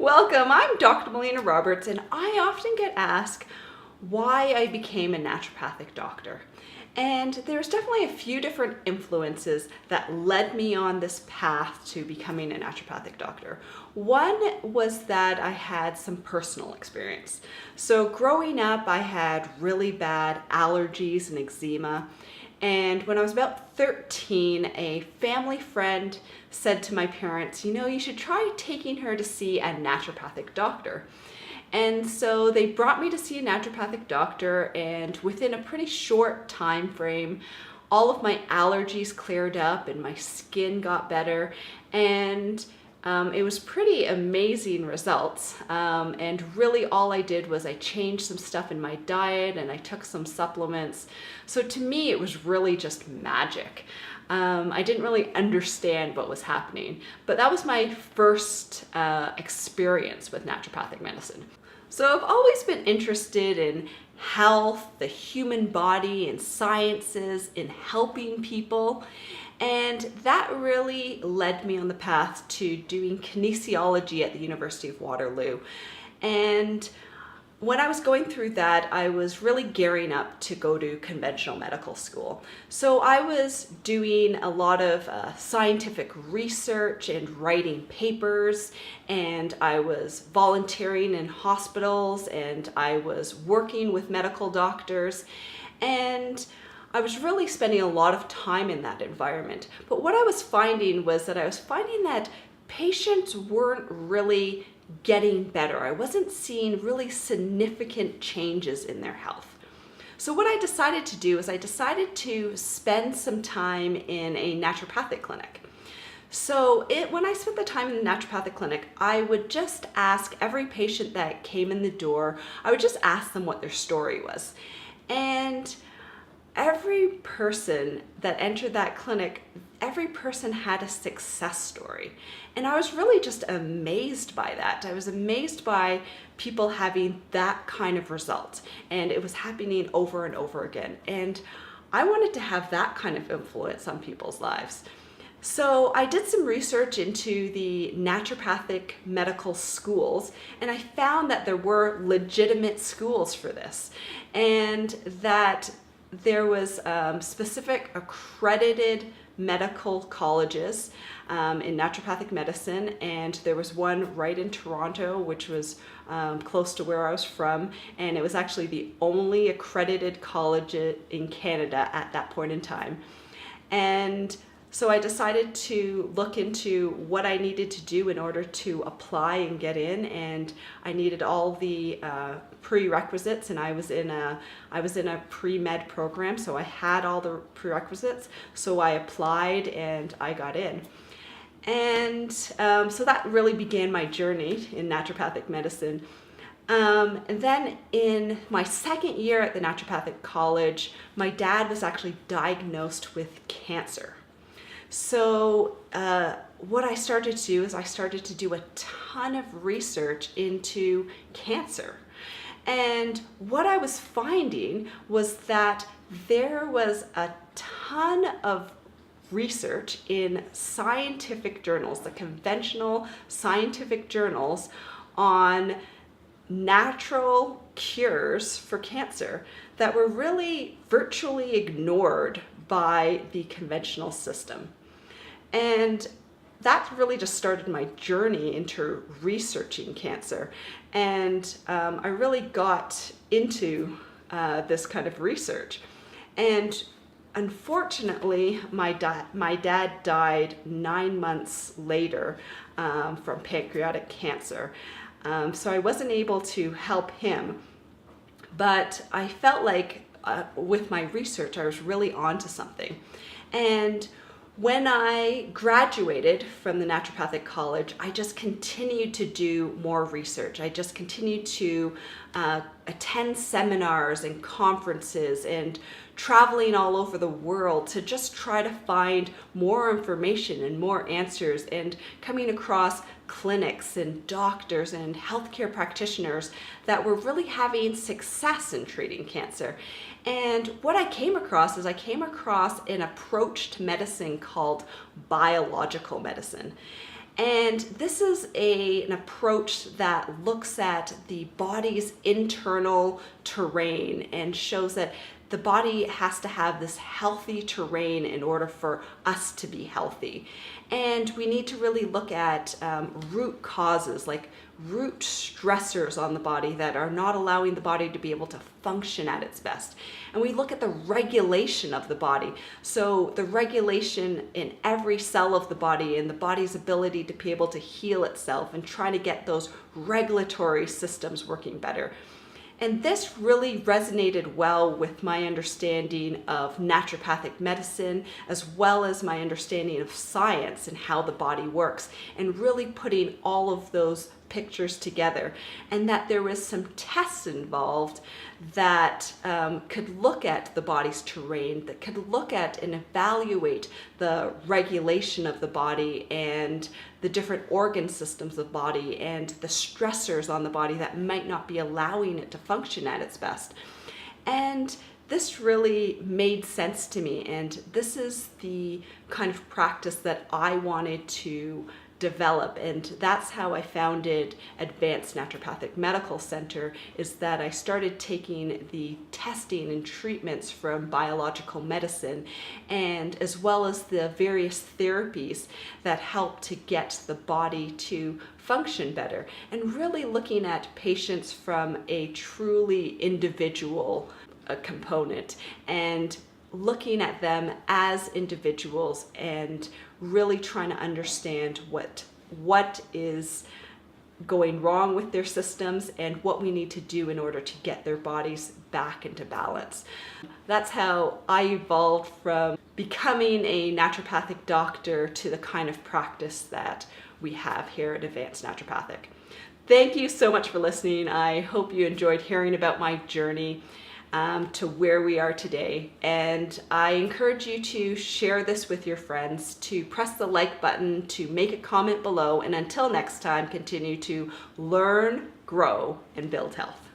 Welcome, I'm Dr. Melina Roberts, and I often get asked why I became a naturopathic doctor. And there's definitely a few different influences that led me on this path to becoming a naturopathic doctor. One was that I had some personal experience. So growing up, I had really bad allergies and eczema. And when I was about 13, a family friend said to my parents, you should try taking her to see a naturopathic doctor. And so they brought me to see a naturopathic doctor, and within a pretty short time frame, all of my allergies cleared up and my skin got better. And it was pretty amazing results. And really all I did was I changed some stuff in my diet and I took some supplements. So to me, it was really just magic. I didn't really understand what was happening, but that was my first experience with naturopathic medicine. So I've always been interested in health, the human body, and sciences, in helping people. And that really led me on the path to doing kinesiology at the University of Waterloo. And when I was going through that, I was really gearing up to go to conventional medical school. So I was doing a lot of scientific research and writing papers, and I was volunteering in hospitals, and I was working with medical doctors, and I was really spending a lot of time in that environment. But what I was finding was that patients weren't really getting better. I wasn't seeing really significant changes in their health. So what I decided to do is I decided to spend some time in a naturopathic clinic. So when I spent the time in the naturopathic clinic, I would just ask every patient that came in the door, I would just ask them what their story was. And every person that entered that clinic, every person had a success story. And I was really just amazed by that. I was amazed by people having that kind of result. And it was happening over and over again. And I wanted to have that kind of influence on people's lives. So I did some research into the naturopathic medical schools, and I found that there were legitimate schools for this, and that there was specific accredited medical colleges in naturopathic medicine, and there was one right in Toronto, which was close to where I was from, and it was actually the only accredited college in Canada at that point in time. And so I decided to look into what I needed to do in order to apply and get in, and I needed all the prerequisites, and I was in a pre-med program, so I had all the prerequisites. So I applied and I got in. And so that really began my journey in naturopathic medicine. And then in my second year at the naturopathic college, my dad was actually diagnosed with cancer. So what I started to do is I started to do a ton of research into cancer. And what I was finding was that there was a ton of research in scientific journals, the conventional scientific journals, on natural cures for cancer that were really virtually ignored by the conventional system. And that really just started my journey into researching cancer. And I really got into this kind of research. And unfortunately, my dad died 9 months later from pancreatic cancer. So I wasn't able to help him. But I felt like with my research, I was really onto something. And when I graduated from the naturopathic college, I just continued to do more research. I just continued to attend seminars and conferences and traveling all over the world to just try to find more information and more answers, and coming across clinics and doctors and healthcare practitioners that were really having success in treating cancer. And what I came across is an approach to medicine called biological medicine. And this is an approach that looks at the body's internal terrain and shows that the body has to have this healthy terrain in order for us to be healthy. And we need to really look at root causes, like root stressors on the body that are not allowing the body to be able to function at its best. And we look at the regulation of the body. So the regulation in every cell of the body and the body's ability to be able to heal itself and try to get those regulatory systems working better. And this really resonated well with my understanding of naturopathic medicine, as well as my understanding of science and how the body works, and really putting all of those pictures together, and that there was some tests involved that could look at the body's terrain, that could look at and evaluate the regulation of the body and the different organ systems of the body and the stressors on the body that might not be allowing it to function at its best. And this really made sense to me, and this is the kind of practice that I wanted to develop, and that's how I founded Advanced Naturopathic Medical Centre, is that I started taking the testing and treatments from biological medicine, and as well as the various therapies that help to get the body to function better, and really looking at patients from a truly individual component, and looking at them as individuals and really trying to understand what is going wrong with their systems and what we need to do in order to get their bodies back into balance. That's how I evolved from becoming a naturopathic doctor to the kind of practice that we have here at Advanced Naturopathic. Thank you so much for listening. I hope you enjoyed hearing about my journey to where we are today. And I encourage you to share this with your friends, to press the like button, to make a comment below, and until next time, continue to learn, grow, and build health.